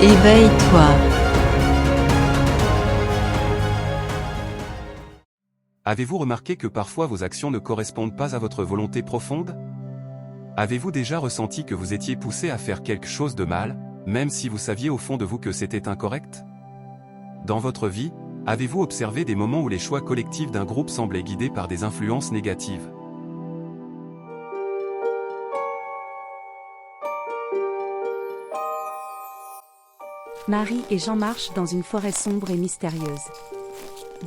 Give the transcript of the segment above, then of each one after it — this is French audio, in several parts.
Éveille-toi. Avez-vous remarqué que parfois vos actions ne correspondent pas à votre volonté profonde? Avez-vous déjà ressenti que vous étiez poussé à faire quelque chose de mal, même si vous saviez au fond de vous que c'était incorrect? Dans votre vie, avez-vous observé des moments où les choix collectifs d'un groupe semblaient guidés par des influences négatives? Marie et Jean marchent dans une forêt sombre et mystérieuse.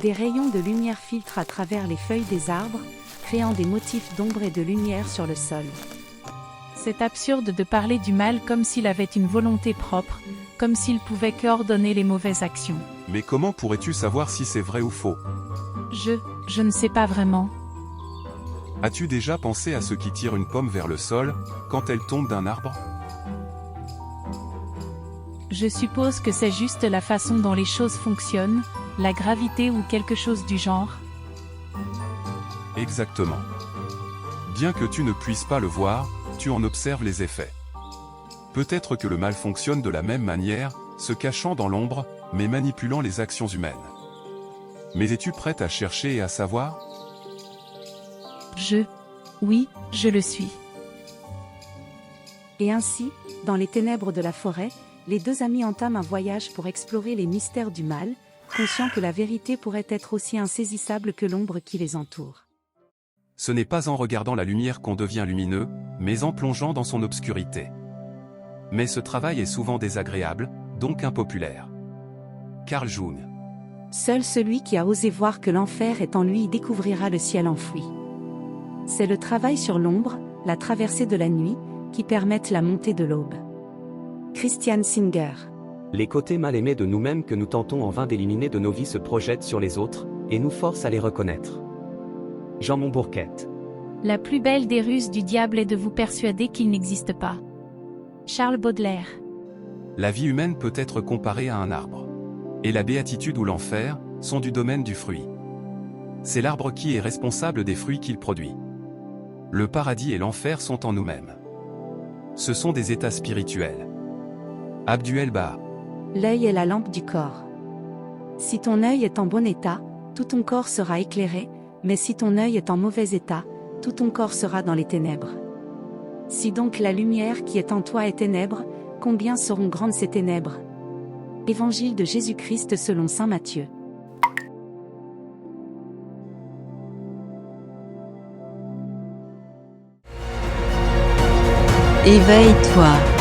Des rayons de lumière filtrent à travers les feuilles des arbres, créant des motifs d'ombre et de lumière sur le sol. C'est absurde de parler du mal comme s'il avait une volonté propre, comme s'il pouvait coordonner les mauvaises actions. Mais comment pourrais-tu savoir si c'est vrai ou faux? Je ne sais pas vraiment. As-tu déjà pensé à ceux qui tirent une pomme vers le sol, quand elle tombe d'un arbre? Je suppose que c'est juste la façon dont les choses fonctionnent, la gravité ou quelque chose du genre. Exactement. Bien que tu ne puisses pas le voir, tu en observes les effets. Peut-être que le mal fonctionne de la même manière, se cachant dans l'ombre, mais manipulant les actions humaines. Mais es-tu prête à chercher et à savoir? Oui, je le suis. Et ainsi, dans les ténèbres de la forêt, les deux amis entament un voyage pour explorer les mystères du mal, conscients que la vérité pourrait être aussi insaisissable que l'ombre qui les entoure. Ce n'est pas en regardant la lumière qu'on devient lumineux, mais en plongeant dans son obscurité. Mais ce travail est souvent désagréable, donc impopulaire. Carl Jung. Seul celui qui a osé voir que l'enfer est en lui découvrira le ciel enfoui. C'est le travail sur l'ombre, la traversée de la nuit, qui permettent la montée de l'aube. Christian Singer. Les côtés mal aimés de nous-mêmes que nous tentons en vain d'éliminer de nos vies se projettent sur les autres, et nous forcent à les reconnaître. Jean Montbourquette. La plus belle des ruses du diable est de vous persuader qu'il n'existe pas. Charles Baudelaire. La vie humaine peut être comparée à un arbre. Et la béatitude ou l'enfer sont du domaine du fruit. C'est l'arbre qui est responsable des fruits qu'il produit. Le paradis et l'enfer sont en nous-mêmes. Ce sont des états spirituels. Abduel Baha. L'œil est la lampe du corps. Si ton œil est en bon état, tout ton corps sera éclairé, mais si ton œil est en mauvais état, tout ton corps sera dans les ténèbres. Si donc la lumière qui est en toi est ténèbres, combien seront grandes ces ténèbres? Évangile de Jésus-Christ selon saint Matthieu. Éveille-toi.